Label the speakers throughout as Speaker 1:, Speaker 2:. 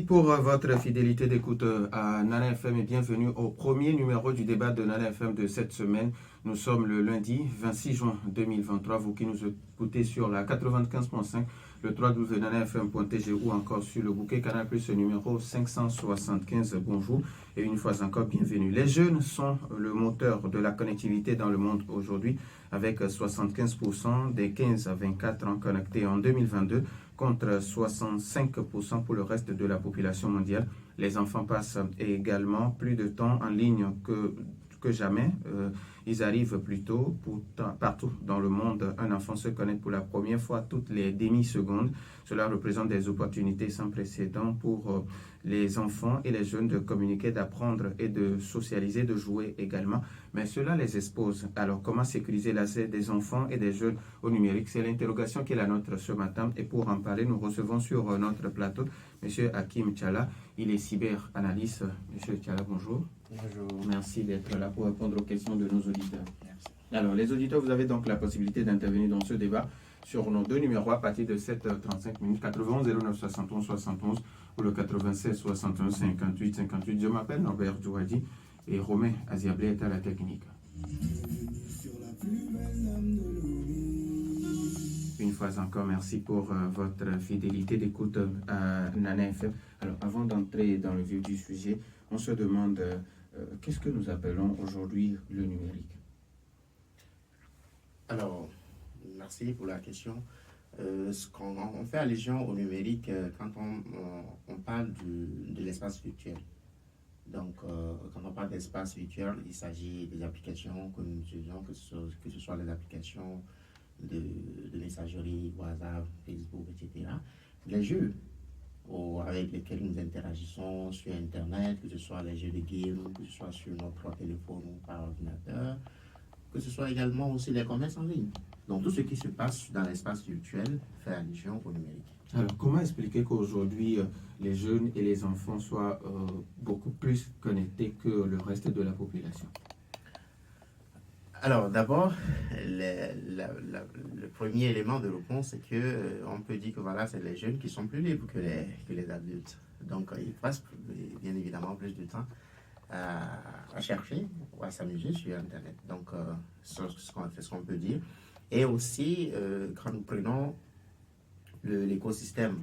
Speaker 1: pour votre fidélité d'écoute à Nana FM et bienvenue au premier numéro du débat de Nana FM de cette semaine. Nous sommes le lundi 26 juin 2023. Vous qui nous écoutez sur la 95.5, le www.nanafm.tg ou encore sur le bouquet Canal Plus numéro 575. Bonjour et une fois encore bienvenue. Les jeunes sont le moteur de la connectivité dans le monde aujourd'hui avec 75% des 15 à 24 ans connectés en 2022 contre 65% pour le reste de la population mondiale. Les enfants passent également plus de temps en ligne que jamais. Ils arrivent plus tôt partout dans le monde. Un enfant se connecte pour la première fois toutes les demi-secondes. Cela représente des opportunités sans précédent pour les enfants et les jeunes de communiquer, d'apprendre et de socialiser, de jouer également. Mais cela les expose. Alors, comment sécuriser l'accès des enfants et des jeunes au numérique? C'est l'interrogation qui est la nôtre ce matin. Et pour en parler, nous recevons sur notre plateau M. Hakim Tchala. Il est cyberanalyste. M. Tchala, bonjour.
Speaker 2: Bonjour.
Speaker 1: Merci d'être là pour répondre aux questions de nos auditeurs.
Speaker 2: Merci.
Speaker 1: Alors, les auditeurs, vous avez donc la possibilité d'intervenir dans ce débat sur nos deux numéros à partir de 7h35 minutes, 91 09 71 71 ou le 96 61 58 58. Je m'appelle Norbert Douadi et Romain Aziablé est à la technique. Une fois encore, merci pour votre fidélité d'écoute à Nana FM. Alors, avant d'entrer dans le vif du sujet, on se demande qu'est-ce que nous appelons aujourd'hui le numérique?
Speaker 2: Alors, merci pour la question. On fait allusion au numérique quand on parle de l'espace virtuel. Donc, quand on parle d'espace virtuel, il s'agit des applications que nous utilisons, que ce soit les applications de messagerie, WhatsApp, Facebook, etc. Les jeux avec lesquels nous interagissons sur Internet, que ce soit les jeux de game, que ce soit sur notre téléphone ou par ordinateur, que ce soit également aussi les commerces en ligne. Donc tout ce qui se passe dans l'espace virtuel fait allusion au numérique.
Speaker 1: Alors comment expliquer qu'aujourd'hui les jeunes et les enfants soient beaucoup plus connectés que le reste de la population?
Speaker 2: Alors d'abord, le premier élément de réponse, c'est que on peut dire que voilà, c'est les jeunes qui sont plus libres que les adultes. Donc ils passent bien évidemment plus de temps à chercher ou à s'amuser sur Internet. Donc c'est ce qu'on peut dire. Et aussi, quand nous prenons l'écosystème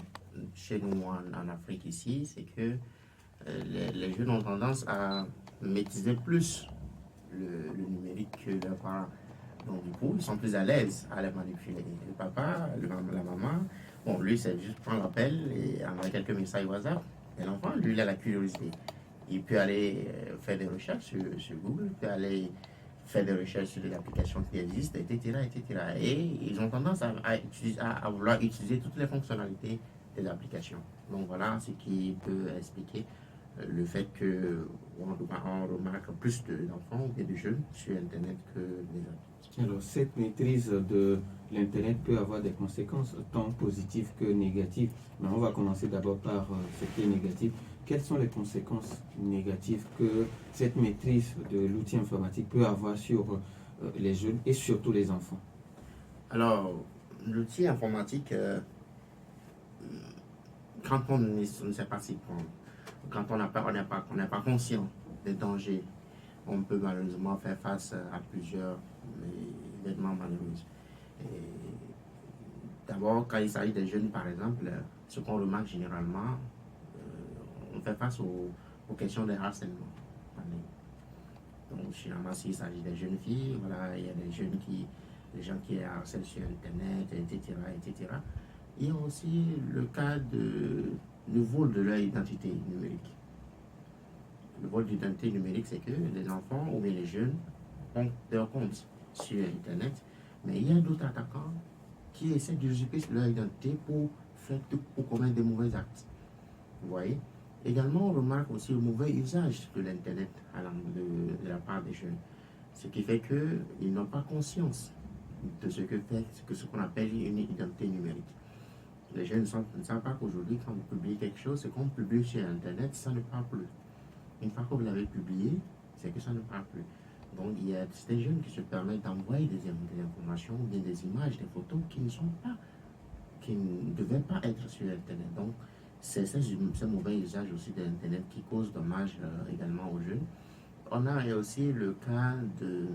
Speaker 2: chez nous en Afrique ici, c'est que les jeunes ont tendance à maîtriser plus le numérique que leurs parents. Donc du coup, ils sont plus à l'aise à les manipuler. Le papa, la maman, bon, lui, c'est juste prendre l'appel et envoyer quelques messages WhatsApp. Et l'enfant, lui, il a la curiosité. Il peut aller faire des recherches sur Google, il peut aller faire des recherches sur des applications qui existent, etc. etc. Et ils ont tendance à vouloir utiliser toutes les fonctionnalités des applications. Donc voilà ce qui peut expliquer le fait qu'on remarque plus d'enfants et de jeunes sur Internet que des adultes.
Speaker 1: Alors cette maîtrise de l'Internet peut avoir des conséquences tant positives que négatives. Mais on va commencer d'abord par ce qui est négatif. Quelles sont les conséquences négatives que cette maîtrise de l'outil informatique peut avoir sur les jeunes et surtout les enfants?
Speaker 2: Alors, l'outil informatique, quand on ne sait pas s'y prendre, quand on n'est pas conscient des dangers, on peut malheureusement faire face à plusieurs événements malheureux. D'abord, quand il s'agit des jeunes, par exemple, ce qu'on remarque généralement, on fait face aux questions de harcèlement. Donc, généralement, s'il s'agit des jeunes filles, voilà, il y a des gens qui les harcèlent sur Internet, etc., etc. Il y a aussi le cas de vol de leur identité numérique. Le vol d'identité numérique, c'est que les enfants ou bien les jeunes ont leur compte sur Internet, mais il y a d'autres attaquants qui essaient d'usurper leur identité pour commettre des mauvais actes. Vous voyez? Également, on remarque aussi le mauvais usage de l'Internet de la part des jeunes. Ce qui fait qu'ils n'ont pas conscience de ce qu'on appelle une identité numérique. Les jeunes ne savent pas qu'aujourd'hui, quand vous publiez quelque chose, ce qu'on publie sur Internet, ça ne parle plus. Une fois que vous l'avez publié, c'est que ça ne parle plus. Donc, il y a des jeunes qui se permettent d'envoyer des informations, ou bien des images, des photos qui ne devaient pas être sur Internet. Donc, c'est ce mauvais usage aussi de l'Internet qui cause dommage également aux jeunes. On a aussi le cas de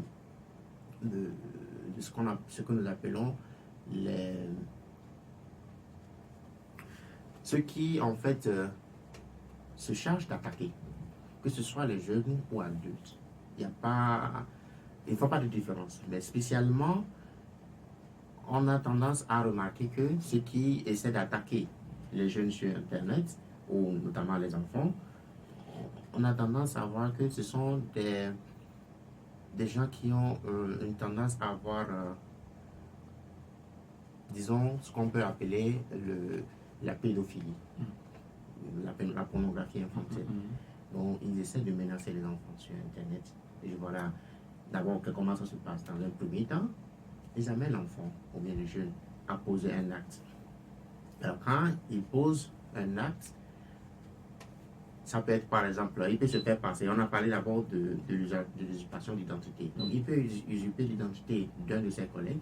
Speaker 2: ce que nous appelons ceux qui, en fait, se chargent d'attaquer, que ce soit les jeunes ou adultes. Il ne faut pas de différence. Mais spécialement, on a tendance à remarquer que ceux qui essaient d'attaquer les jeunes sur Internet, ou notamment les enfants, on a tendance à voir que ce sont des gens qui ont une tendance à avoir, disons, ce qu'on peut appeler la pédophilie, la pornographie infantile. Donc, ils essaient de menacer les enfants sur Internet. Et voilà, d'abord, comment ça se passe? Dans un premier temps, ils amènent l'enfant, ou bien le jeune, à poser un acte. Alors, quand il pose un acte, ça peut être, par exemple, il peut se faire passer. On a parlé d'abord de l'usurpation d'identité. Donc, il peut usurper l'identité d'un de ses collègues,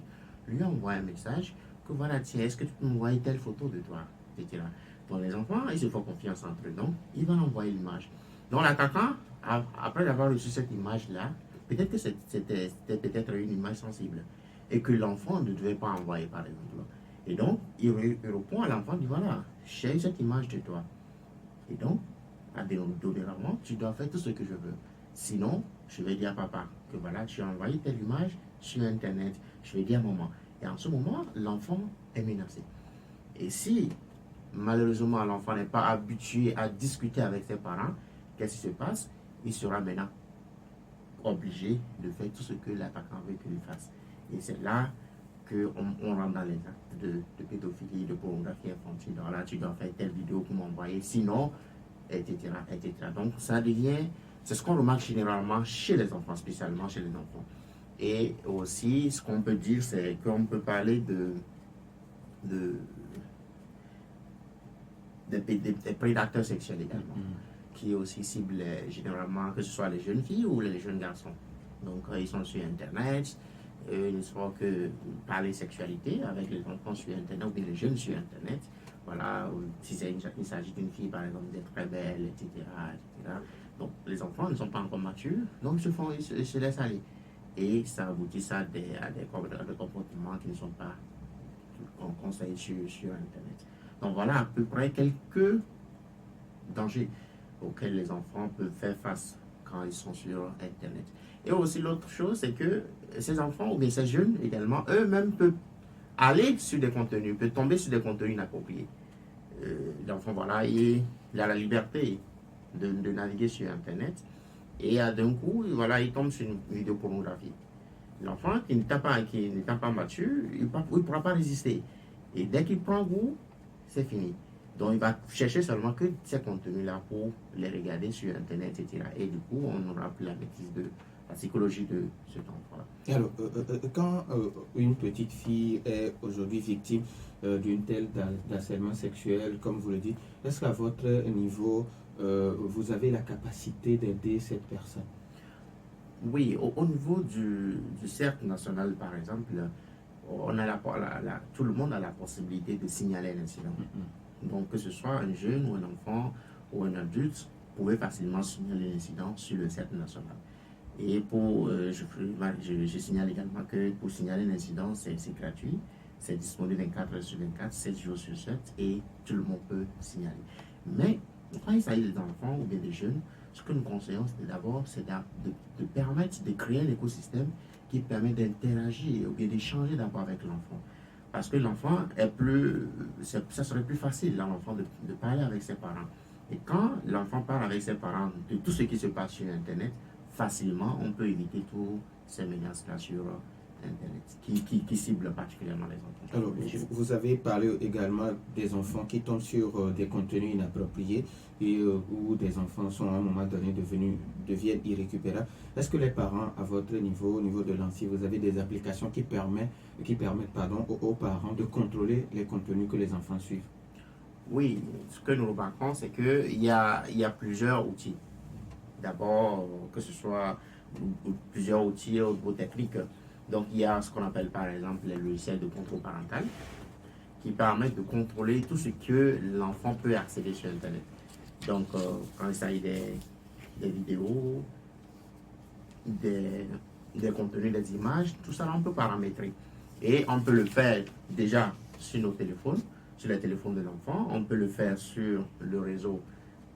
Speaker 2: lui envoie un message que voilà, tiens, est-ce que tu peux m'envoyer telle photo de toi, etc. Donc, les enfants, ils se font confiance entre eux. Donc, il va envoyer l'image. Donc, l'attaquant, après avoir reçu cette image-là, peut-être que c'était peut-être une image sensible et que l'enfant ne devait pas envoyer, par exemple. Et donc, il répond à l'enfant, il dit voilà, j'ai cette image de toi. Et donc, dorénavant, tu dois faire tout ce que je veux. Sinon, je vais dire à papa que voilà, tu as envoyé telle image sur Internet. Je vais dire à maman. Et en ce moment, l'enfant est menacé. Et si, malheureusement, l'enfant n'est pas habitué à discuter avec ses parents, qu'est-ce qui se passe? Il sera maintenant obligé de faire tout ce que l'attaquant veut qu'il fasse. Et c'est là qu'on rentre dans les actes de pédophilie, de pornographie infantile. Donc là, tu dois faire telle vidéo pour m'envoyer. Sinon, etc., etc. Donc, ça devient, c'est ce qu'on remarque généralement chez les enfants, spécialement chez les enfants. Et aussi, ce qu'on peut dire, c'est qu'on peut parler des prédateurs sexuels également, qui aussi ciblent généralement, que ce soit les jeunes filles ou les jeunes garçons. Donc, ils sont sur Internet, ils ne font que parler sexualité avec les enfants sur Internet ou bien les jeunes sur Internet. Voilà, si il s'agit d'une fille, par exemple, d'être très belle, etc., etc. Donc, les enfants ne sont pas encore matures, donc ils se laissent aller. Et ça aboutit à des comportements qui ne sont pas conseillés sur Internet. Donc, voilà à peu près quelques dangers auxquels les enfants peuvent faire face quand ils sont sur Internet. Et aussi, l'autre chose, c'est que ces enfants, ou bien ces jeunes également, eux-mêmes peuvent aller sur des contenus, peut tomber sur des contenus inappropriés. L'enfant, voilà, il a la liberté de naviguer sur Internet et d'un coup, voilà, il tombe sur une vidéo pornographie. L'enfant qui n'étant pas mature, il ne pourra pas résister. Et dès qu'il prend goût, c'est fini. Donc, il va chercher seulement que ces contenus-là pour les regarder sur Internet, etc. Et du coup, on n'aura plus la maîtrise de la psychologie de cet enfant-là.
Speaker 1: Alors, quand une petite fille est aujourd'hui victime d'une telle harcèlement sexuel, comme vous le dites, est-ce qu'à votre niveau, vous avez la capacité d'aider cette personne?
Speaker 2: Oui, au niveau du cercle national, par exemple, on a tout le monde a la possibilité de signaler l'incident. Donc, que ce soit un jeune ou un enfant ou un adulte, pouvait facilement signaler l'incident sur le cercle national. Et je signale également que pour signaler l'incident, c'est gratuit. C'est disponible 24 heures sur 24, 7 jours sur 7, et tout le monde peut signaler. Mais quand il s'agit des enfants ou bien des jeunes, ce que nous conseillons, c'est d'abord de permettre de créer un écosystème qui permet d'interagir ou bien d'échanger d'abord avec l'enfant. Parce que l'enfant ça serait plus facile à l'enfant de parler avec ses parents. Et quand l'enfant parle avec ses parents de tout ce qui se passe sur Internet, facilement, on peut éviter tous ces menaces-là sur Internet, qui ciblent particulièrement les enfants.
Speaker 1: Alors, vous avez parlé également des enfants qui tombent sur des contenus inappropriés et où des enfants sont à un moment donné deviennent irrécupérables. Est-ce que les parents, à votre niveau, au niveau de l'ANSSI, vous avez des applications qui permettent aux parents de contrôler les contenus que les enfants suivent?
Speaker 2: Oui, ce que nous remarquons, c'est qu'il y a plusieurs outils. D'abord, que ce soit plusieurs outils au niveau technique. Donc, il y a ce qu'on appelle par exemple les logiciels de contrôle parental qui permettent de contrôler tout ce que l'enfant peut accéder sur Internet. Donc, quand il s'agit des vidéos, des contenus, des images, tout ça, on peut paramétrer. Et on peut le faire déjà sur nos téléphones, sur les téléphones de l'enfant. On peut le faire sur le réseau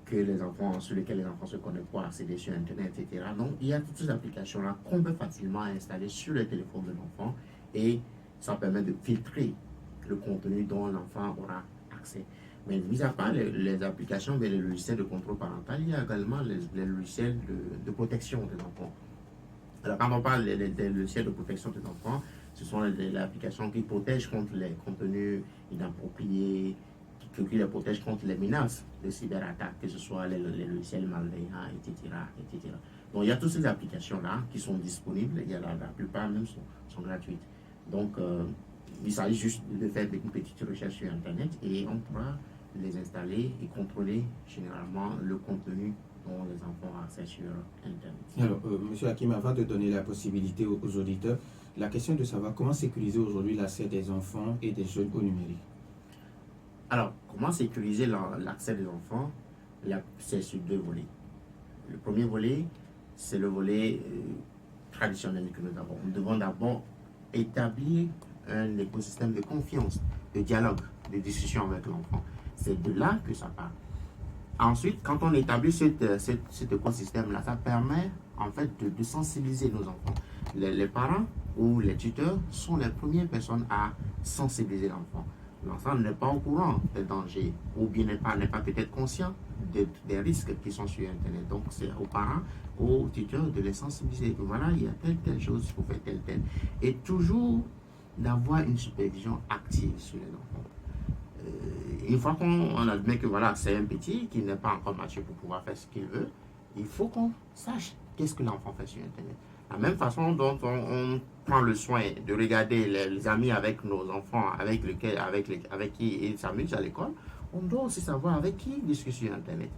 Speaker 2: sur lequel les enfants se connectent pour accéder sur Internet, etc. Donc, il y a toutes ces applications-là qu'on peut facilement installer sur le téléphone de l'enfant et ça permet de filtrer le contenu dont l'enfant aura accès. Mais mis à part les applications et les logiciels de contrôle parental, il y a également les logiciels de protection des enfants. Alors, quand on parle des logiciels de protection des enfants, ce sont les applications qui protègent contre les contenus inappropriés, qui les protègent contre les menaces de cyberattaques, que ce soit les logiciels malveillants, etc., etc. Donc, il y a toutes ces applications-là qui sont disponibles. Il y a la plupart même sont gratuites. Donc, il s'agit juste de faire une petite recherche sur Internet et on pourra les installer et contrôler généralement le contenu dont les enfants ont accès sur Internet.
Speaker 1: Alors, M. Hakim, avant de donner la possibilité aux auditeurs, la question de savoir comment sécuriser aujourd'hui l'accès des enfants et des jeunes au numérique.
Speaker 2: Alors, comment sécuriser l'accès des enfants? C'est sur deux volets. Le premier volet, c'est le volet traditionnel que nous avons. Nous devons d'abord établir un écosystème de confiance, de dialogue, de discussion avec l'enfant. C'est de là que ça part. Ensuite, quand on établit cet écosystème-là, ça permet en fait de sensibiliser nos enfants. Les parents ou les tuteurs sont les premières personnes à sensibiliser l'enfant. L'enfant n'est pas au courant des dangers ou bien n'est pas peut-être conscient des risques qui sont sur Internet. Donc, c'est aux parents, aux tuteurs de les sensibiliser. Voilà, il y a telle chose, il faut faire telle. Et toujours d'avoir une supervision active sur les enfants. Une fois qu'on admet que voilà, c'est un petit qui n'est pas encore mature pour pouvoir faire ce qu'il veut, il faut qu'on sache qu'est-ce que l'enfant fait sur Internet. La même façon dont on prend le soin de regarder les amis avec nos enfants, avec qui ils s'amusent à l'école, on doit aussi savoir avec qui ils discutent sur Internet.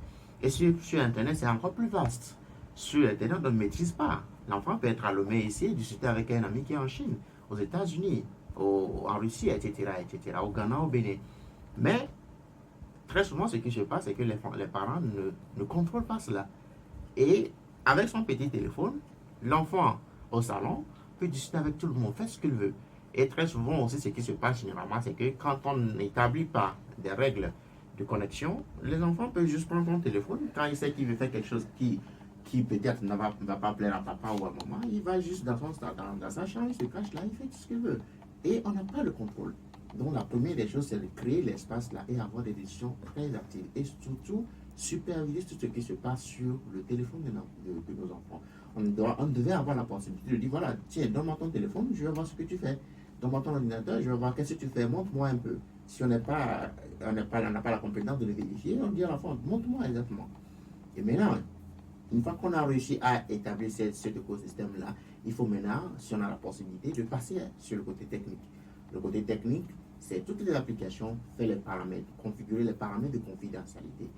Speaker 2: Et sur Internet, c'est encore plus vaste. Sur Internet, on ne maîtrise pas. L'enfant peut être à Lomé ici et discuter avec un ami qui est en Chine, aux États-Unis, en Russie, etc., au Ghana, au Bénin. Mais très souvent, ce qui se passe, c'est que les parents ne contrôlent pas cela. Et avec son petit téléphone, l'enfant au salon peut discuter avec tout le monde, faire ce qu'il veut. Et très souvent aussi, ce qui se passe généralement, c'est que quand on n'établit pas des règles de connexion, les enfants peuvent juste prendre son téléphone. Quand il sait qu'il veut faire quelque chose qui peut-être ne va pas plaire à papa ou à maman, il va juste dans sa chambre, il se cache là, il fait tout ce qu'il veut. Et on n'a pas le contrôle. Donc la première des choses, c'est de créer l'espace là et avoir des décisions très actives. Et surtout, superviser tout ce qui se passe sur le téléphone de nos enfants. On devait avoir la possibilité de dire, voilà, tiens, donne-moi ton téléphone, je vais voir ce que tu fais. Donne-moi ton ordinateur, je vais voir qu'est-ce que tu fais, montre-moi un peu. Si on n'a pas la compétence de le vérifier, on dit à l'enfant, montre-moi exactement. Et maintenant, une fois qu'on a réussi à établir cet écosystème-là, il faut maintenant, si on a la possibilité, de passer sur le côté technique. Le côté technique, c'est toutes les applications, faire les paramètres, configurer les paramètres de confidentialité.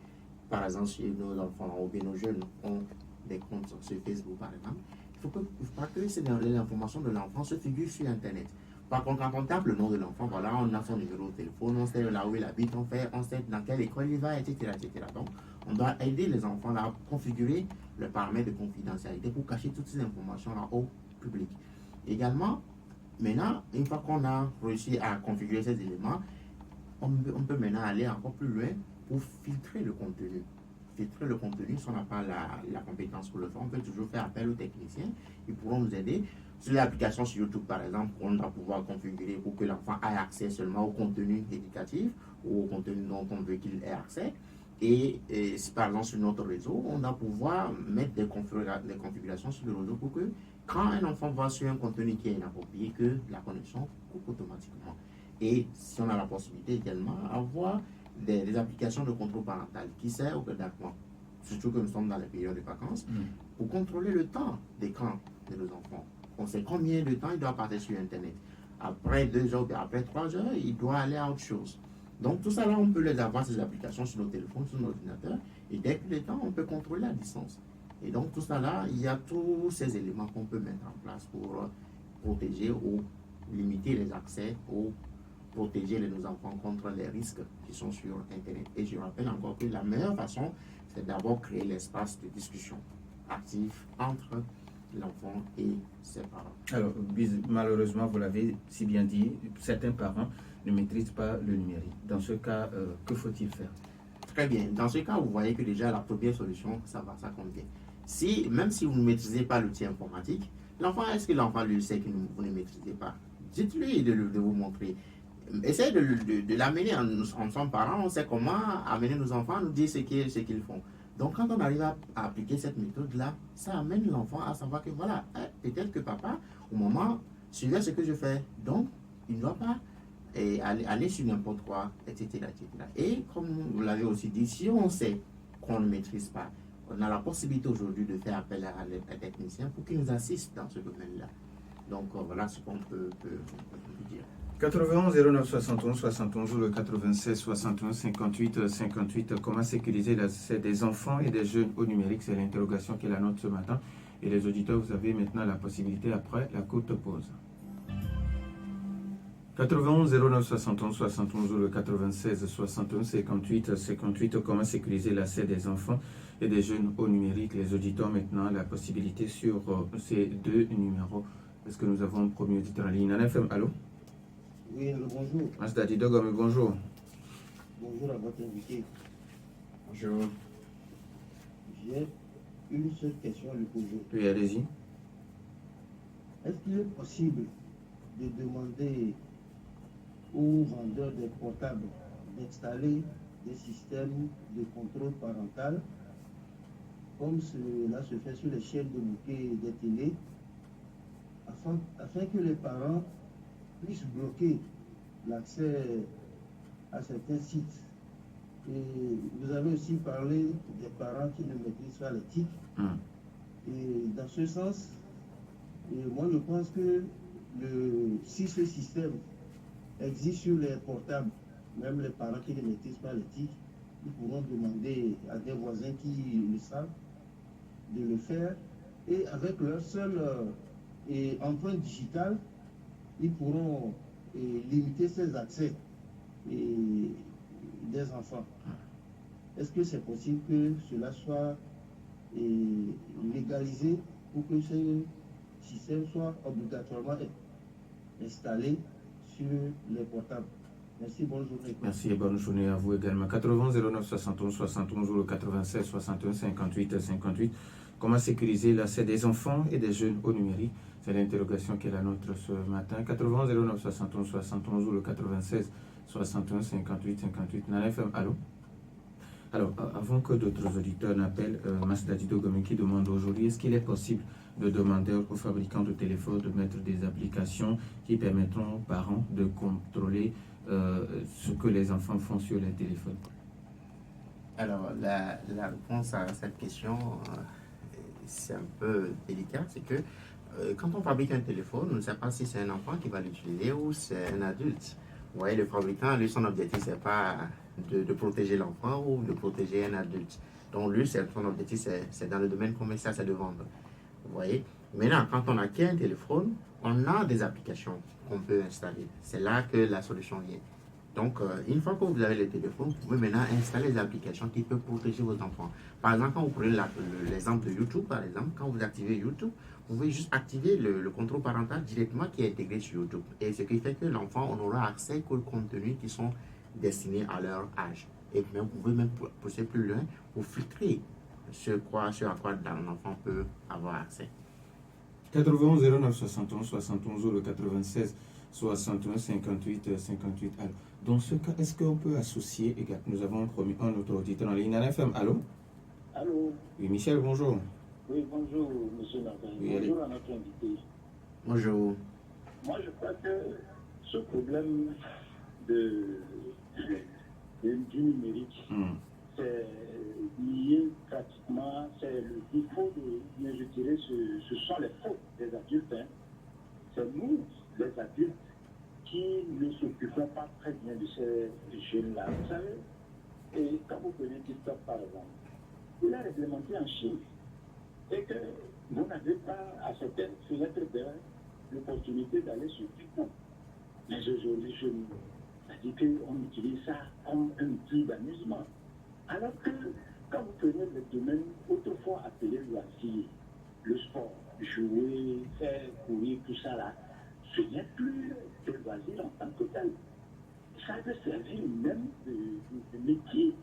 Speaker 2: Par exemple, si nos enfants ou bien nos jeunes ont des comptes sur Facebook, par exemple, il ne faut pas que les informations de l'enfant se figurent sur Internet. Par contre, quand on tape le nom de l'enfant, voilà, on a son numéro de téléphone, on sait là où il habite, on sait dans quelle école il va, etc., etc. Donc, on doit aider les enfants à configurer le paramètre de confidentialité pour cacher toutes ces informations-là au public. Également, maintenant, une fois qu'on a réussi à configurer ces éléments, on peut maintenant aller encore plus loin pour filtrer le contenu. Filtrer le contenu, si on n'a pas la compétence pour le faire, on peut toujours faire appel aux techniciens. Ils pourront nous aider. Sur l'application sur YouTube, par exemple, on va pouvoir configurer pour que l'enfant ait accès seulement au contenu éducatif ou au contenu dont on veut qu'il ait accès. Et si par exemple sur notre réseau, on va pouvoir mettre des configurations sur le réseau pour que quand un enfant va sur un contenu qui est inapproprié, que la connexion coupe automatiquement. Et si on a la possibilité également, avoir des applications de contrôle parental qui servent d'accord, surtout que nous sommes dans les périodes de vacances, pour contrôler le temps d'écran de nos enfants. On sait combien de temps il doit passer sur Internet. Après 2 heures, après 3 heures, il doit aller à autre chose. Donc tout ça là, on peut les avoir, ces applications sur nos téléphones, sur nos ordinateurs, et dès que le temps, on peut contrôler à distance. Et donc tout ça là, il y a tous ces éléments qu'on peut mettre en place pour protéger ou limiter les accès aux protéger nos enfants contre les risques qui sont sur Internet. Et je rappelle encore que la meilleure façon, c'est d'abord créer l'espace de discussion actif entre l'enfant et ses parents.
Speaker 1: Alors, malheureusement, vous l'avez si bien dit, certains parents ne maîtrisent pas le numérique. Dans ce cas, que faut-il faire?
Speaker 2: Très bien. Dans ce cas, vous voyez que déjà la première solution, ça va, ça convient. Même si vous ne maîtrisez pas l'outil informatique, l'enfant, est-ce que l'enfant lui sait que vous ne maîtrisez pas? Dites-lui de vous montrer. Essayez de l'amener. En sommes parents, on sait comment amener nos enfants à nous dire ce qu'ils font. Donc, quand on arrive à appliquer cette méthode-là, ça amène l'enfant à savoir que voilà, peut-être que papa, au moment, suivait ce que je fais. Donc, il ne doit pas aller sur n'importe quoi, etc., etc. Et comme vous l'avez aussi dit, si on sait qu'on ne maîtrise pas, on a la possibilité aujourd'hui de faire appel à un technicien pour qu'il nous assiste dans ce domaine-là. Donc, voilà ce qu'on peut dire.
Speaker 1: 91 09 71 71 ou le 96 61 58 58. Comment sécuriser l'accès des enfants et des jeunes au numérique? C'est l'interrogation qui est la nôtre ce matin. Et les auditeurs, vous avez maintenant la possibilité après la courte pause. 91 09 71 71 ou le 96 61 58 58. Comment sécuriser l'accès des enfants et des jeunes au numérique? Les auditeurs maintenant la possibilité sur ces deux numéros. Est-ce que nous avons un premier auditeur en ligne? NFM, allô?
Speaker 3: Oui, bonjour.
Speaker 1: Asdadi Dogome, bonjour.
Speaker 3: Bonjour à votre invité.
Speaker 2: Bonjour.
Speaker 3: J'ai une seule question à lui poser.
Speaker 1: Oui, allez-y.
Speaker 3: Est-ce qu'il est possible de demander aux vendeurs des portables d'installer des systèmes de contrôle parental, comme cela se fait sur les chaînes de bouquets des télés, afin que les parents puissent bloquer l'accès à certains sites? Et vous avez aussi parlé des parents qui ne maîtrisent pas les TIC. Et dans ce sens, moi je pense que si ce système existe sur les portables, même les parents qui ne maîtrisent pas les TIC, ils pourront demander à des voisins qui le savent de le faire. Et avec leur seule empreinte digitale, ils pourront limiter ces accès des enfants. Est-ce que c'est possible que cela soit légalisé pour que ce système soit obligatoirement installé sur les portables? Merci, bonne journée.
Speaker 1: Merci et bonne journée à vous également. 80 09 71 71 ou le 96 61 58 58. Comment sécuriser l'accès des enfants et des jeunes au numérique? C'est l'interrogation qui est la nôtre ce matin. 80 09 71 71 ou le 96 61 58 58. NFM, allô? Alors, avant que d'autres auditeurs n'appellent, Masdadi Dogome qui demande aujourd'hui, est-ce qu'il est possible de demander aux fabricants de téléphones de mettre des applications qui permettront aux parents de contrôler ce que les enfants font sur les téléphones?
Speaker 2: Alors, la réponse à cette question, c'est un peu délicat. C'est que quand on fabrique un téléphone, on ne sait pas si c'est un enfant qui va l'utiliser ou c'est un adulte. Vous voyez, le fabricant, lui, son objectif, c'est pas de protéger l'enfant ou de protéger un adulte. Donc, lui, son objectif, c'est dans le domaine commercial, c'est de vendre. Vous voyez? Maintenant, quand on acquiert un téléphone, on a des applications qu'on peut installer. C'est là que la solution vient. Donc, une fois que vous avez le téléphone, vous pouvez maintenant installer des applications qui peuvent protéger vos enfants. Par exemple, quand vous prenez l'exemple de YouTube, par exemple, quand vous activez YouTube, vous pouvez juste activer le contrôle parental directement qui est intégré sur YouTube. Et ce qui fait que l'enfant, on aura accès qu'aux contenus qui sont destinés à leur âge. Et même, vous pouvez même pousser plus loin pour filtrer ce à quoi l'enfant peut avoir accès.
Speaker 1: 91 09 71 71 ou le 96 61 58 58. Alors, dans ce cas, est-ce qu'on peut associer, nous avons promis un autre auditeur en ligne, NFM, allô?
Speaker 3: Allô?
Speaker 1: Oui, Michel, bonjour.
Speaker 3: Oui, bonjour, monsieur Martin.
Speaker 1: Oui,
Speaker 3: bonjour à notre invité.
Speaker 2: Bonjour.
Speaker 3: Moi, je crois que ce problème du numérique, c'est lié pratiquement, c'est le défaut mais je dirais, ce sont les fautes des adultes. Hein. C'est nous, les adultes, qui ne s'occupons pas très bien de ces jeunes-là. Vous savez, et quand vous prenez TikTok par exemple, il est réglementé en Chine. Et que vous n'avez pas à certaines fenêtres l'opportunité d'aller sur TikTok. Mais aujourd'hui,
Speaker 4: dit qu'on utilise ça comme un outil d'amusement. Alors que quand vous prenez le domaine autrefois appelé loisir, le sport, jouer, faire courir, tout ça là, ce n'est plus de loisir en tant que tel. Ça peut servir même de métier.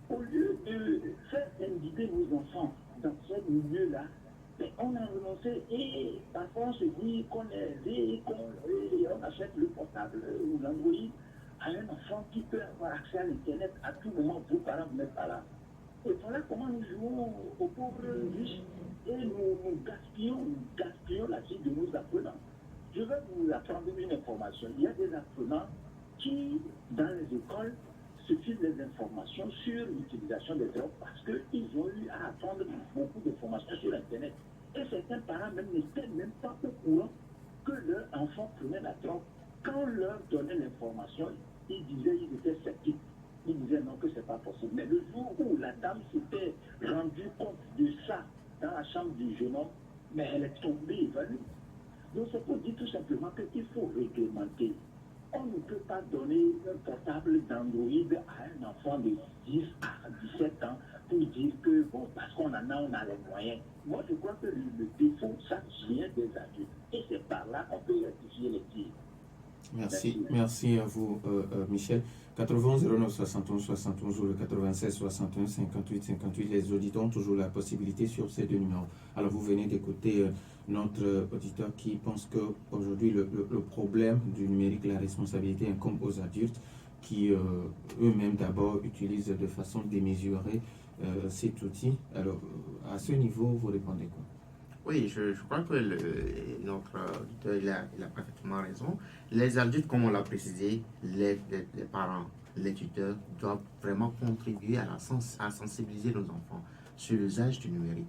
Speaker 4: Au lieu de faire imbiber nos enfants dans ce milieu-là, mais on a renoncé et parfois on se dit qu'on est aisé, on achète le portable ou l'Android à un enfant qui peut avoir accès à l'Internet à tout moment, vos parents, vous n'êtes pas là. Et voilà comment nous jouons aux pauvres riches et nous gaspillons la vie de nos apprenants. Je vais vous apprendre une information. Il y a des apprenants qui, dans les écoles, se filent des informations sur l'utilisation des drogues parce qu'ils ont eu à apprendre beaucoup d'informations sur Internet. Et certains parents même n'étaient même pas au courant que leur enfant prenait la drogue. Quand on leur donnait l'information, ils disaient qu'ils étaient sceptiques. Ils disaient non, que ce n'est pas possible. Mais le jour où la dame s'était rendue compte de ça dans la chambre du jeune homme, mais elle est tombée évanouie. Donc c'est pour dire tout simplement qu'il faut réglementer. On ne peut pas donner un portable d'Android à un enfant de 10 à 17 ans pour dire que, bon, parce qu'on en a, on a les moyens. Moi, je crois que le défaut, ça vient des adultes. Et c'est par là qu'on peut rectifier les tirs.
Speaker 1: Merci à vous, Michel. 91 09 71 71 ou le 96 61 58 58. Les auditeurs ont toujours la possibilité sur ces deux numéros. Alors, vous venez d'écouter notre auditeur qui pense qu'aujourd'hui, le problème du numérique, la responsabilité incombe aux adultes qui eux-mêmes d'abord utilisent de façon démesurée cet outil. Alors, à ce niveau, vous répondez quoi?
Speaker 2: Oui, je crois que notre auditeur il a parfaitement raison. Les adultes, comme on l'a précisé, les parents, les tuteurs doivent vraiment contribuer à sensibiliser nos enfants sur l'usage du numérique.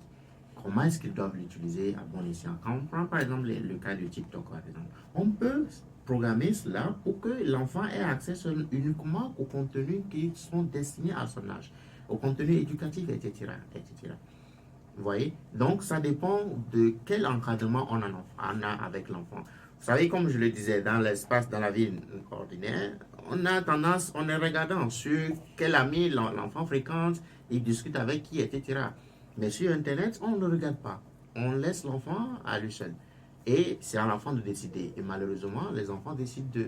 Speaker 2: Comment est-ce qu'ils doivent l'utiliser à bon escient? Quand on prend par exemple le cas de TikTok, par exemple, on peut programmer cela pour que l'enfant ait accès uniquement aux contenus qui sont destinés à son âge, aux contenus éducatifs, etc., etc. Vous voyez? Donc, ça dépend de quel encadrement on a avec l'enfant. Vous savez, comme je le disais, dans l'espace, dans la vie ordinaire, on a tendance, on est regardant sur quel ami l'enfant fréquente, il discute avec qui, etc. Mais sur Internet, on ne le regarde pas. On laisse l'enfant à lui seul. Et c'est à l'enfant de décider. Et malheureusement, les enfants décident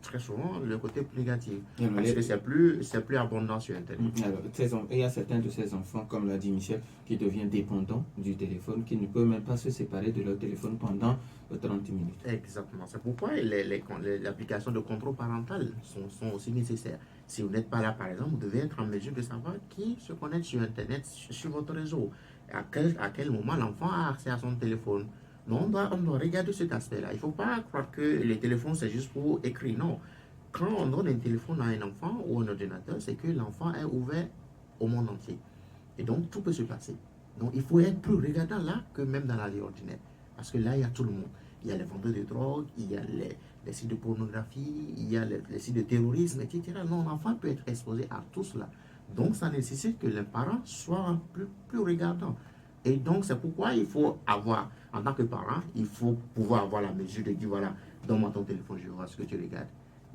Speaker 2: très souvent le côté plus négatif. Parce que c'est plus abondant sur Internet.
Speaker 1: Alors, il y a certains de ces enfants, comme l'a dit Michel, qui deviennent dépendants du téléphone, qui ne peuvent même pas se séparer de leur téléphone pendant 30 minutes.
Speaker 2: Exactement. C'est pourquoi les applications de contrôle parental sont aussi nécessaires. Si vous n'êtes pas là, par exemple, vous devez être en mesure de savoir qui se connecte sur Internet, sur votre réseau. À quel moment l'enfant a accès à son téléphone. Non, on doit regarder cet aspect-là. Il ne faut pas croire que les téléphones, c'est juste pour écrire. Non. Quand on donne un téléphone à un enfant ou un ordinateur, c'est que l'enfant est ouvert au monde entier. Et donc, tout peut se passer. Donc, il faut être plus regardant là que même dans la vie ordinaire. Parce que là, il y a tout le monde. Il y a les vendeurs de drogue, il y a les sites de pornographie, il y a les sites de terrorisme, etc. Non, l'enfant peut être exposé à tout cela. Donc, ça nécessite que les parents soient plus regardants. Et donc, c'est pourquoi il faut avoir, en tant que parent, il faut pouvoir avoir la mesure de dire, voilà, donne-moi ton téléphone, je vais voir ce que tu regardes.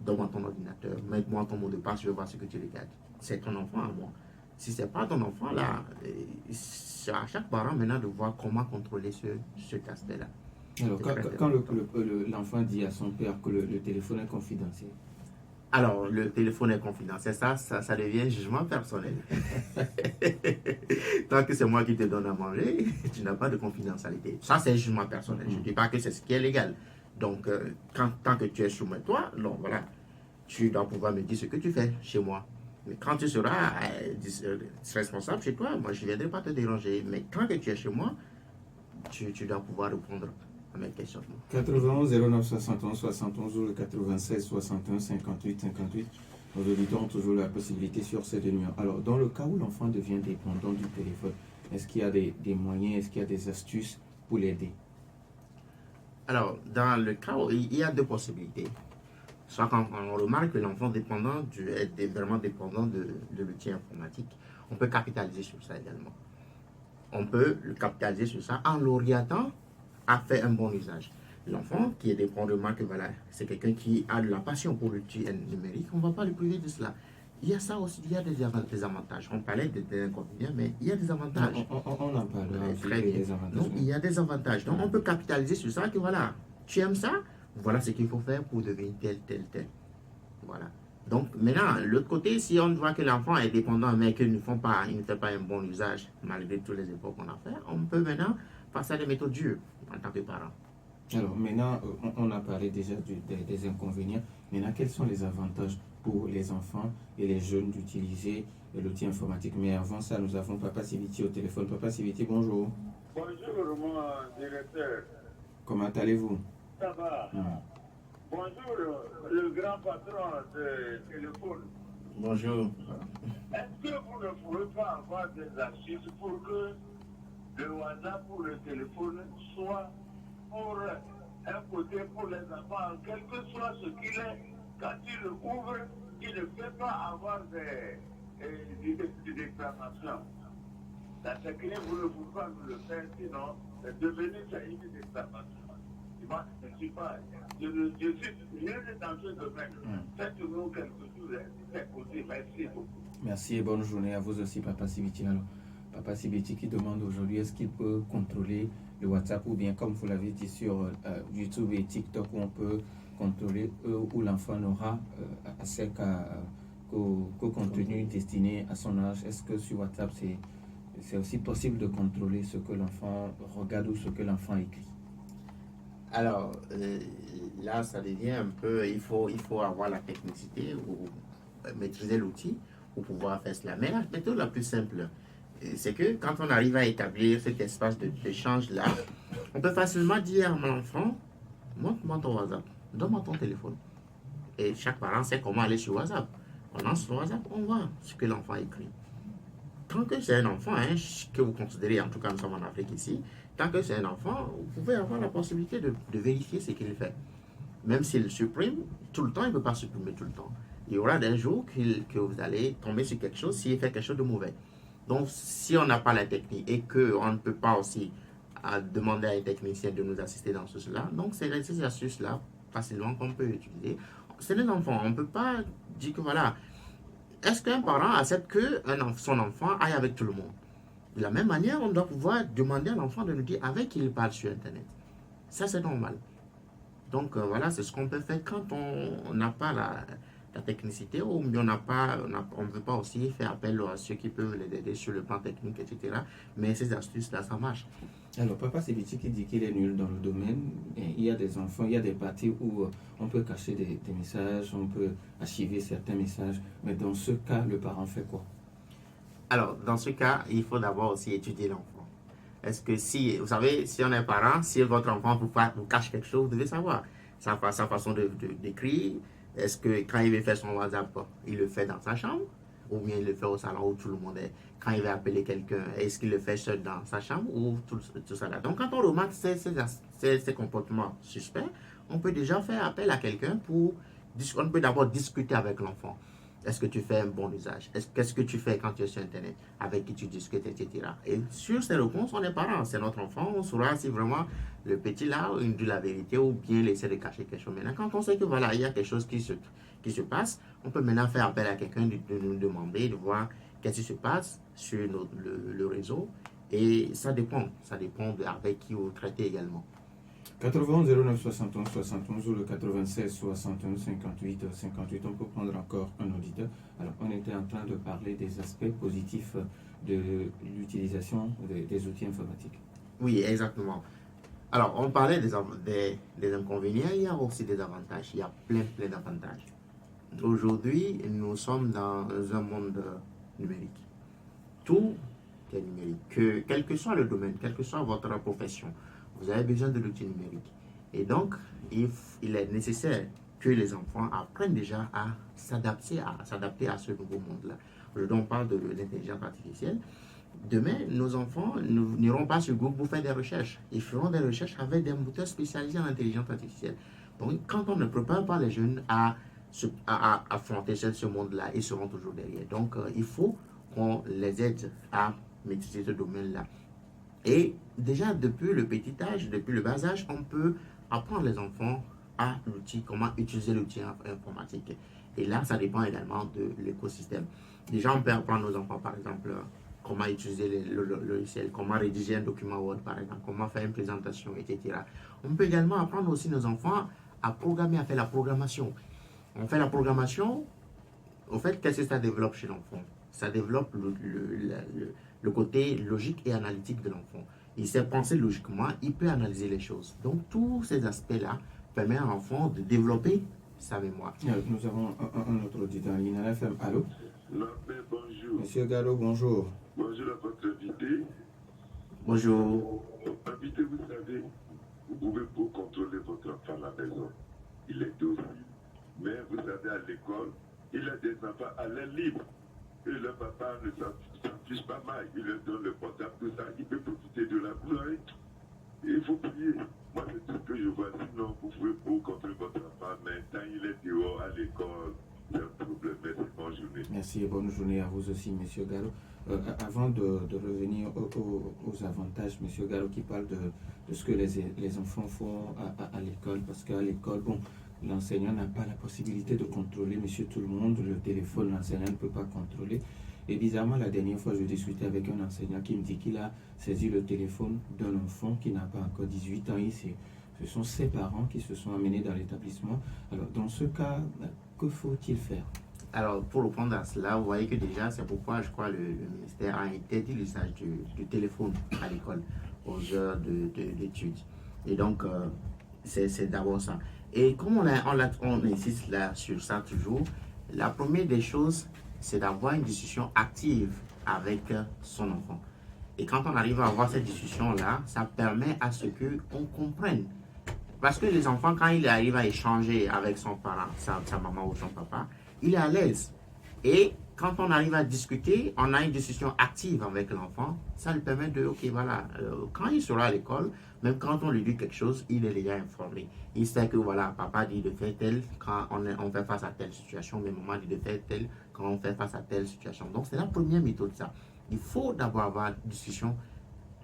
Speaker 2: Donne-moi ton ordinateur, mets-moi ton mot de passe, je vais voir ce que tu regardes. C'est ton enfant à moi. Si ce n'est pas ton enfant, là, c'est à chaque parent maintenant de voir comment contrôler cet aspect-là.
Speaker 1: Alors, quand l'enfant dit à son père que le téléphone est confidentiel.
Speaker 2: Alors, le téléphone est confidentiel, ça devient jugement personnel. Tant que c'est moi qui te donne à manger, tu n'as pas de confidentialité. Ça, c'est jugement personnel. Je ne dis pas que c'est ce qui est légal. Donc, tant que tu es sous mes toits, non, voilà, tu dois pouvoir me dire ce que tu fais chez moi. Mais quand tu seras responsable chez toi, moi, je ne viendrai pas te déranger. Mais tant que tu es chez moi, tu dois pouvoir répondre à mes questions.
Speaker 1: 91 09 71 71 ou le 96 61 58 58. Nos auditeurs ont toujours la possibilité sur ces deux numéros. Alors, dans le cas où l'enfant devient dépendant du téléphone, est-ce qu'il y a des moyens, est-ce qu'il y a des astuces pour l'aider?
Speaker 2: Alors, dans le cas où il y a deux possibilités. Soit quand on remarque que l'enfant est vraiment dépendant de l'outil informatique, on peut capitaliser sur ça également. On peut le capitaliser sur ça en l'orientant à faire un bon usage. L'enfant qui est dépendant que voilà, c'est quelqu'un qui a de la passion pour l'outil numérique, on ne va pas le priver de cela. Il y a ça aussi, il y a des avantages. On parlait des inconvénients, mais il y a des avantages.
Speaker 1: On en parlera
Speaker 2: Très bien.
Speaker 1: des avantages.
Speaker 2: Donc, il y a des avantages. Donc, on peut capitaliser sur ça que voilà, tu aimes ça, voilà ce qu'il faut faire pour devenir tel. Voilà. Donc, maintenant, l'autre côté, si on voit que l'enfant est dépendant, mais qu'il ne fait pas un bon usage, malgré tous les efforts qu'on a fait, on peut maintenant passer à des méthodes dures en tant que parent.
Speaker 1: Alors, maintenant, on a parlé déjà des inconvénients. Maintenant, quels sont les avantages pour les enfants et les jeunes d'utiliser l'outil informatique? Mais avant ça, nous avons Papa Siviti au téléphone. Papa Siviti, bonjour.
Speaker 5: Bonjour, mon directeur.
Speaker 1: Comment allez-vous?
Speaker 5: Ça va? Bonjour, le grand patron de téléphone.
Speaker 2: Bonjour.
Speaker 5: Est-ce que vous ne pouvez pas avoir des astuces pour que le WhatsApp pour le téléphone soit pour un côté pour les enfants, quel que soit ce qu'il est, quand il le ouvre, il ne peut pas avoir des déclamations. La technique, vous ne pouvez pas nous le faire, sinon, devenir ça une déclamation. Moi, je ne suis pas. Je suis dans ce domaine. Faites-nous quelque chose, c'est possible. Merci beaucoup.
Speaker 1: Merci et bonne journée à vous aussi, Papa Siviti. Alors, Papa Siviti qui demande aujourd'hui est-ce qu'il peut contrôler le WhatsApp ou bien, comme vous l'avez dit, sur YouTube et TikTok, où on peut contrôler où l'enfant n'aura accès qu'au contenu destiné à son âge. Est-ce que sur WhatsApp, c'est aussi possible de contrôler ce que l'enfant regarde ou ce que l'enfant écrit?
Speaker 2: Alors, là, ça devient un peu, il faut avoir la technicité ou maîtriser l'outil pour pouvoir faire cela. Mais la méthode la plus simple, c'est que quand on arrive à établir cet espace d'échange-là, on peut facilement dire à mon enfant, montre-moi ton WhatsApp, donne-moi ton téléphone. Et chaque parent sait comment aller sur WhatsApp. On lance sur WhatsApp, on voit ce que l'enfant écrit. Tant que c'est un enfant, que vous considérez, en tout cas nous sommes en Afrique ici, tant que c'est un enfant, vous pouvez avoir la possibilité de vérifier ce qu'il fait. Même s'il supprime, tout le temps, il ne peut pas supprimer tout le temps. Il y aura des jours que vous allez tomber sur quelque chose s'il fait quelque chose de mauvais. Donc, si on n'a pas la technique et qu'on ne peut pas aussi demander à un technicien de nous assister dans cela, donc c'est ces astuces-là facilement qu'on peut utiliser. C'est les enfants, on ne peut pas dire que voilà, est-ce qu'un parent accepte que son enfant aille avec tout le monde? De la même manière, on doit pouvoir demander à l'enfant de nous dire avec qui il parle sur Internet. Ça, c'est normal. Donc, voilà, c'est ce qu'on peut faire quand on n'a pas la technicité ou on ne veut pas aussi faire appel à ceux qui peuvent les aider sur le plan technique, etc. Mais ces astuces-là, ça marche.
Speaker 1: Alors, Papa Siviti qui dit qu'il est nul dans le domaine, et il y a des enfants, il y a des parties où on peut cacher des messages, on peut archiver certains messages, mais dans ce cas, le parent fait quoi?
Speaker 2: Alors, dans ce cas, il faut d'abord aussi étudier l'enfant. Est-ce que vous savez, si on est parent, si votre enfant vous cache quelque chose, vous devez savoir sa façon d'écrire. Est-ce que quand il veut faire son WhatsApp, il le fait dans sa chambre ou bien il le fait au salon où tout le monde est? Quand il veut appeler quelqu'un, est-ce qu'il le fait seul dans sa chambre ou tout ça là? Donc, quand on remarque ces comportements suspects, on peut déjà faire appel à quelqu'un on peut d'abord discuter avec l'enfant. Est-ce que tu fais un bon usage? Qu'est-ce que tu fais quand tu es sur Internet? Avec qui tu discutes, etc. Et sur ces réponses, on est parents, c'est notre enfant. On saura si vraiment le petit là il dit la vérité ou bien il essaie de cacher quelque chose. Maintenant, quand on sait que voilà, il y a quelque chose qui se passe, on peut maintenant faire appel à quelqu'un de nous demander, de voir qu'est-ce qui se passe sur le réseau. Et ça dépend avec qui vous traitez également.
Speaker 1: 91 09 71 71 ou le 96 61 58 58. On peut prendre encore un auditeur. Alors, on était en train de parler des aspects positifs de l'utilisation des outils informatiques.
Speaker 2: Oui, exactement. Alors, on parlait des inconvénients, il y a aussi des avantages. Il y a plein d'avantages. Aujourd'hui, nous sommes dans un monde numérique. Tout est numérique. Quel que soit le domaine, quelle que soit votre profession, vous avez besoin de l'outil numérique. Et donc, il est nécessaire que les enfants apprennent déjà à s'adapter à ce nouveau monde-là. Aujourd'hui, on parle de l'intelligence artificielle. Demain, nos enfants n'iront pas sur Google pour faire des recherches. Ils feront des recherches avec des moteurs spécialisés en intelligence artificielle. Donc, quand on ne prépare pas les jeunes à affronter ce monde-là, ils seront toujours derrière. Donc, il faut qu'on les aide à maîtriser ce domaine-là. Et déjà, depuis le petit âge, depuis le bas âge, on peut apprendre les enfants à l'outil, comment utiliser l'outil informatique. Et là, ça dépend également de l'écosystème. Déjà, on peut apprendre aux enfants, par exemple, comment utiliser le logiciel, comment rédiger un document Word, par exemple, comment faire une présentation, etc. On peut également apprendre aussi nos enfants à programmer, à faire la programmation. On fait la programmation, au fait, qu'est-ce que ça développe chez l'enfant? Ça développe le côté logique et analytique de l'enfant. Il sait penser logiquement, il peut analyser les choses. Donc, tous ces aspects-là permettent à l'enfant de développer sa mémoire.
Speaker 1: Nous avons un autre auditeur en ligne à FM. Allô?
Speaker 5: Non, mais bonjour.
Speaker 1: Monsieur Gallo, bonjour.
Speaker 5: Bonjour à votre invité.
Speaker 2: Bonjour.
Speaker 5: Invité, vous savez, vous pouvez pour contrôler votre enfant à la maison. Il est docile. Mais vous savez, à l'école, il a des enfants à l'air libre. Et le papa ne s'en fiche pas mal. Il leur donne le portable, tout ça. Il peut profiter de la bourre. Il faut prier. Moi, c'est tout ce que je vois. Sinon, vous pouvez pour contrôler votre enfant. Mais quand il est dehors à l'école, c'est un problème. Merci, bonne journée.
Speaker 1: Merci et bonne journée à vous aussi, Monsieur Gallo. Avant de revenir aux avantages, Monsieur Gallo qui parle de ce que les enfants font à l'école, parce qu'à l'école, bon, l'enseignant n'a pas la possibilité de contrôler Monsieur tout le monde, le téléphone, l'enseignant ne peut pas contrôler. Et bizarrement, la dernière fois, je discutais avec un enseignant qui me dit qu'il a saisi le téléphone d'un enfant qui n'a pas encore 18 ans. Ce sont ses parents qui se sont amenés dans l'établissement. Alors, dans ce cas, que faut-il faire?
Speaker 2: Alors, pour répondre à cela, vous voyez que déjà, c'est pourquoi je crois le ministère a interdit l'usage du téléphone à l'école aux heures d'études. Et donc, c'est d'abord ça. Et comme on insiste là sur ça toujours, la première des choses, c'est d'avoir une discussion active avec son enfant. Et quand on arrive à avoir cette discussion-là, ça permet à ce qu'on comprenne. Parce que les enfants, quand ils arrivent à échanger avec son parent, sa maman ou son papa, il est à l'aise. Et quand on arrive à discuter, on a une discussion active avec l'enfant, ça lui permet de, ok, voilà, quand il sera à l'école, même quand on lui dit quelque chose, il est déjà informé. Il sait que, voilà, papa dit de faire tel quand on fait face à telle situation, mais maman dit de faire tel quand on fait face à telle situation. Donc, c'est la première méthode, ça. Il faut d'abord avoir une discussion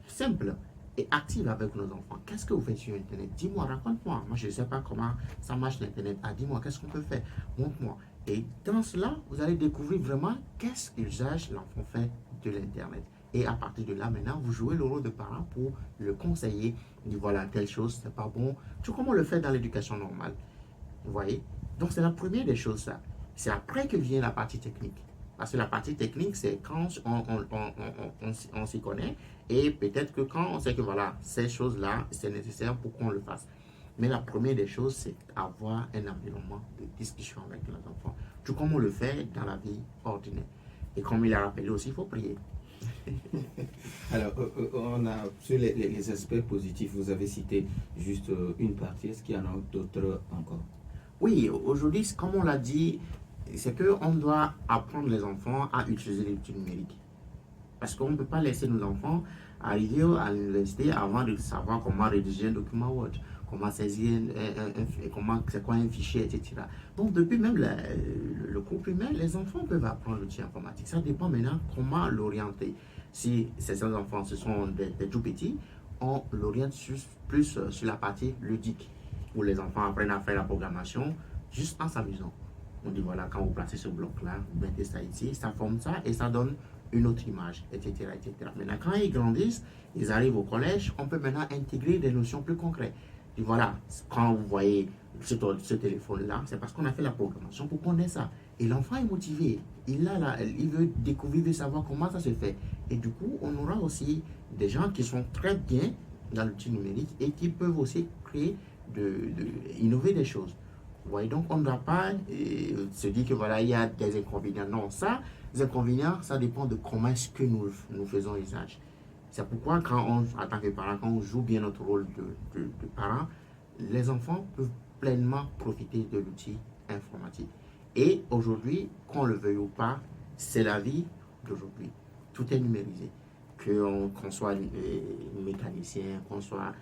Speaker 2: simple et active avec nos enfants. Qu'est-ce que vous faites sur Internet? Dis-moi, raconte-moi. Moi, je ne sais pas comment ça marche l'Internet. Ah, dis-moi, qu'est-ce qu'on peut faire? Montre-moi. Et dans cela, vous allez découvrir vraiment qu'est-ce que l'usage l'enfant fait de l'Internet. Et à partir de là, maintenant, vous jouez le rôle de parent pour le conseiller. Dit voilà, telle chose, c'est pas bon. Tout comme on le fait dans l'éducation normale. Vous voyez? Donc, c'est la première des choses, ça. C'est après que vient la partie technique. Parce que la partie technique, c'est quand on s'y connaît. Et peut-être que quand on sait que voilà, ces choses-là, c'est nécessaire pour qu'on le fasse. Mais la première des choses, c'est avoir un environnement de discussion avec les enfants. Tout comme on le fait dans la vie ordinaire. Et comme il a rappelé aussi, il faut prier.
Speaker 1: Alors, on a sur les aspects positifs, vous avez cité juste une partie. Est-ce qu'il y en a d'autres encore?
Speaker 2: Oui, aujourd'hui, comme on l'a dit, c'est qu'on doit apprendre les enfants à utiliser les outils numériques. Parce qu'on ne peut pas laisser nos enfants arriver à l'université avant de savoir comment rédiger un document Word, comment saisir, c'est quoi un fichier, etc. Donc, depuis même le cours primaire, les enfants peuvent apprendre l'outil informatique. Ça dépend maintenant comment l'orienter. Si ces enfants, ce sont des tout petits, on l'oriente plus sur la partie ludique, où les enfants apprennent à faire la programmation juste en s'amusant. On dit voilà, quand vous placez ce bloc-là, vous mettez ça ici, ça forme ça et ça donne une autre image, etc., etc. Maintenant, quand ils grandissent, ils arrivent au collège, on peut maintenant intégrer des notions plus concrètes. Et voilà, quand vous voyez ce téléphone-là, c'est parce qu'on a fait la programmation pour qu'on ait ça. Et l'enfant est motivé. Il veut découvrir, il veut savoir comment ça se fait. Et du coup, on aura aussi des gens qui sont très bien dans l'outil numérique et qui peuvent aussi créer, innover des choses. Vous voyez, donc on ne doit pas se dire que voilà, il y a des inconvénients. Non, ça, les inconvénients, ça dépend de comment est-ce que nous faisons usage. C'est pourquoi, en tant que parent, quand on joue bien notre rôle de parent, les enfants peuvent pleinement profiter de l'outil informatique. Et aujourd'hui, qu'on le veuille ou pas, c'est la vie d'aujourd'hui. Tout est numérisé. Qu'on soit mécanicien, qu'on soit...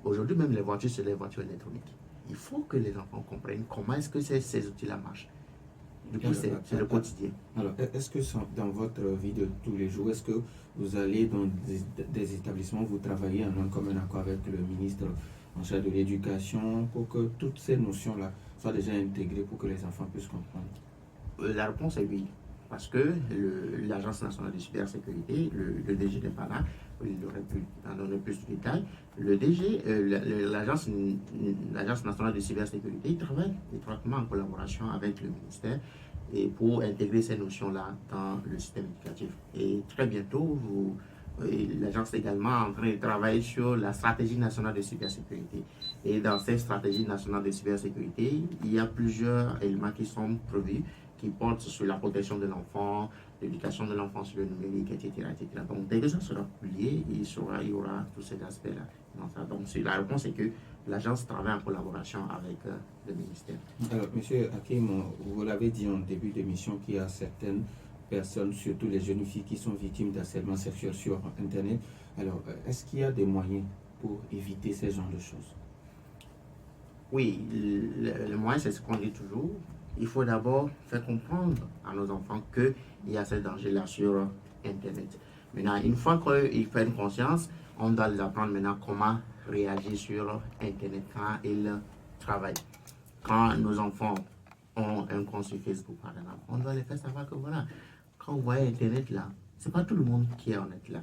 Speaker 2: aujourd'hui, même les voitures, c'est les voitures électroniques. Il faut que les enfants comprennent comment est-ce que ces outils-là marchent. Du coup, c'est le quotidien.
Speaker 1: Alors, est-ce que dans votre vie de tous les jours, est-ce que vous allez dans des établissements, vous travaillez en un commun accord avec le ministre en charge de l'éducation, pour que toutes ces notions-là soient déjà intégrées pour que les enfants puissent comprendre?
Speaker 2: La réponse est oui. Parce que l'Agence nationale de cybersécurité, le DG n'est pas là, il aurait pu en donner plus de détails. Le DG, l'Agence nationale de cybersécurité, il travaille étroitement en collaboration avec le ministère et pour intégrer ces notions-là dans le système éducatif. Et très bientôt, l'agence est également en train de travailler sur la stratégie nationale de cybersécurité. Et dans cette stratégie nationale de cybersécurité, il y a plusieurs éléments qui sont prévus, qui portent sur la protection de l'enfant, l'éducation de l'enfant sur le numérique, etc., etc. Donc, dès que ça sera publié, il y aura tous ces aspects-là. Donc, la réponse est que l'agence travaille en collaboration avec le ministère.
Speaker 1: Alors, M. Hakim, vous l'avez dit en début d'émission qu'il y a certaines personnes, surtout les jeunes filles, qui sont victimes d'harcèlement sexuel sur Internet. Alors, est-ce qu'il y a des moyens pour éviter ce genre de choses?
Speaker 2: Oui, le moyen, c'est ce qu'on dit toujours. Il faut d'abord faire comprendre à nos enfants qu'il y a ce danger-là sur Internet. Maintenant, une fois qu'ils prennent conscience, on doit les apprendre maintenant comment réagir sur Internet quand ils travaillent. Quand nos enfants ont un compte sur Facebook, par exemple, on doit les faire savoir que voilà, quand vous voyez Internet là, c'est pas tout le monde qui est honnête là.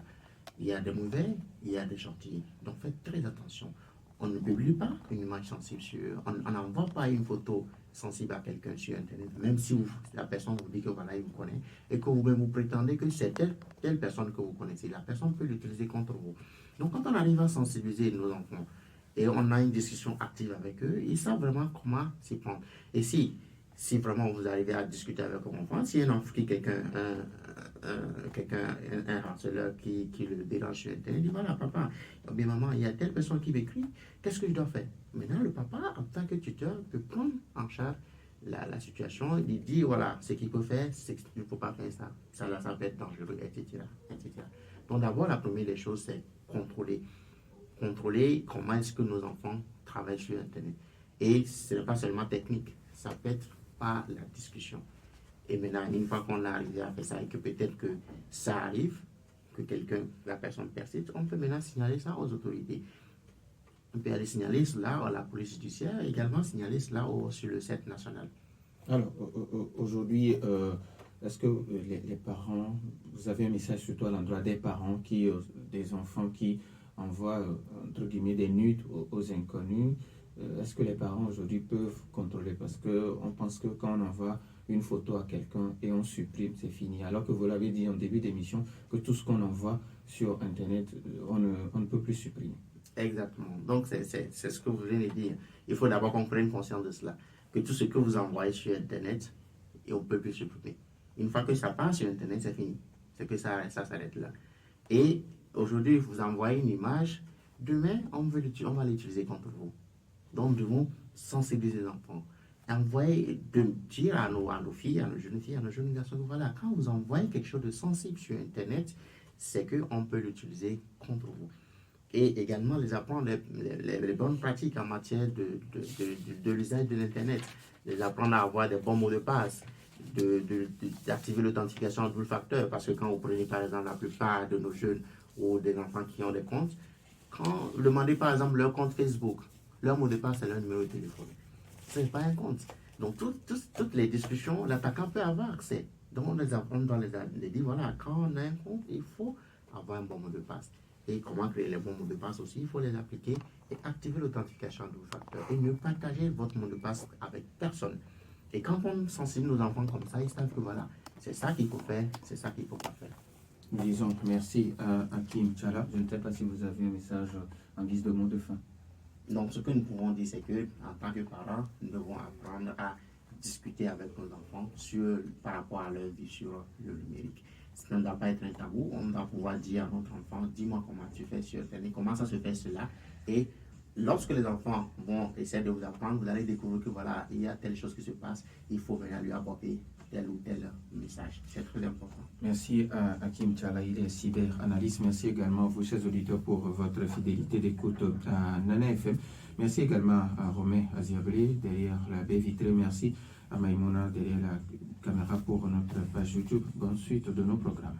Speaker 2: Il y a des mauvais, il y a des gentils. Donc faites très attention. On ne publie pas une image sensible on n'envoie pas une photo sensible à quelqu'un sur Internet, même si la personne vous dit que voilà, il vous connaît, et que vous-même vous prétendez que c'est telle personne que vous connaissez. La personne peut l'utiliser contre vous. Donc quand on arrive à sensibiliser nos enfants, et on a une discussion active avec eux, ils savent vraiment comment s'y prendre. Et si vraiment vous arrivez à discuter avec un enfant, si un enfant, un harceleur qui le dérange sur Internet, il dit voilà, papa, bien maman, il y a telle personne qui m'écrit, qu'est-ce que je dois faire? Maintenant, le papa, en tant que tuteur, peut prendre en charge la situation. Il dit voilà, ce qu'il peut faire, c'est qu'il ne faut pas faire ça. Ça peut être dangereux, etc., etc. Donc, d'abord, la première des choses, c'est contrôler comment est-ce que nos enfants travaillent sur Internet. Et ce n'est pas seulement technique, ça peut être par la discussion. Et maintenant, une fois qu'on a arrivé à faire ça et que peut-être que ça arrive, que la personne persiste, on peut maintenant signaler ça aux autorités. On peut aller signaler cela à la police judiciaire et également signaler cela sur le site national.
Speaker 1: Alors, aujourd'hui, est-ce que les parents, vous avez un message surtout à l'endroit des parents, des enfants qui envoient, entre guillemets, des nudes aux inconnus? Est-ce que les parents aujourd'hui peuvent contrôler? Parce qu'on pense que quand on envoie une photo à quelqu'un et on supprime, c'est fini. Alors que vous l'avez dit en début d'émission, que tout ce qu'on envoie sur Internet, on ne peut plus supprimer.
Speaker 2: Exactement. Donc, c'est ce que vous venez de dire. Il faut d'abord qu'on prenne conscience de cela. Que tout ce que vous envoyez sur Internet, et on ne peut plus supprimer. Une fois que ça passe sur Internet, c'est fini. C'est que ça s'arrête là. Et aujourd'hui, vous envoyez une image. Demain, on va l'utiliser contre vous. Donc, nous devons sensibiliser les enfants. Dire à nos filles, à nos jeunes filles, à nos jeunes garçons, voilà, quand vous envoyez quelque chose de sensible sur Internet, c'est qu'on peut l'utiliser contre vous. Et également les apprendre les bonnes pratiques en matière de l'usage de l'Internet. Les apprendre à avoir des bons mots de passe, d'activer l'authentification en double facteur. Parce que quand vous prenez par exemple la plupart de nos jeunes ou des enfants qui ont des comptes, quand vous demandez par exemple leur compte Facebook, leur mot de passe c'est leur numéro de téléphone. Ce n'est pas un compte. Donc toutes les discussions, l'attaquant peut avoir accès. Donc on doit les dire, voilà, quand on a un compte, il faut avoir un bon mot de passe. Et comment créer les bons mots de passe aussi, il faut les appliquer et activer l'authentification en double facteur. Et ne partagez votre mot de passe avec personne. Et quand on sensibilise nos enfants comme ça, ils savent que voilà, c'est ça qu'il faut faire, c'est ça qu'il ne faut pas faire.
Speaker 1: Disons merci à Hakim Tchala. Je ne sais pas si vous avez un message en guise de mot de fin.
Speaker 2: Donc, ce que nous pouvons dire, c'est que en tant que parents, nous devons apprendre à discuter avec nos enfants par rapport à leur vie sur le numérique. Ça ne doit pas être un tabou. On doit pouvoir dire à notre enfant, dis-moi comment tu fais sur Internet, comment ça se fait cela. Et lorsque les enfants vont essayer de vous apprendre, vous allez découvrir que voilà, il y a telle chose qui se passe, il faut venir lui apporter tel ou tel message. C'est très important.
Speaker 1: Merci à Hakim Tchala, il est cyberanalyste. Merci également à vous, chers auditeurs, pour votre fidélité d'écoute à Nana FM. Merci également à Romain Aziablé derrière la baie vitrée. Merci à Maïmouna derrière la caméra pour notre page YouTube. Bonne suite de nos programmes.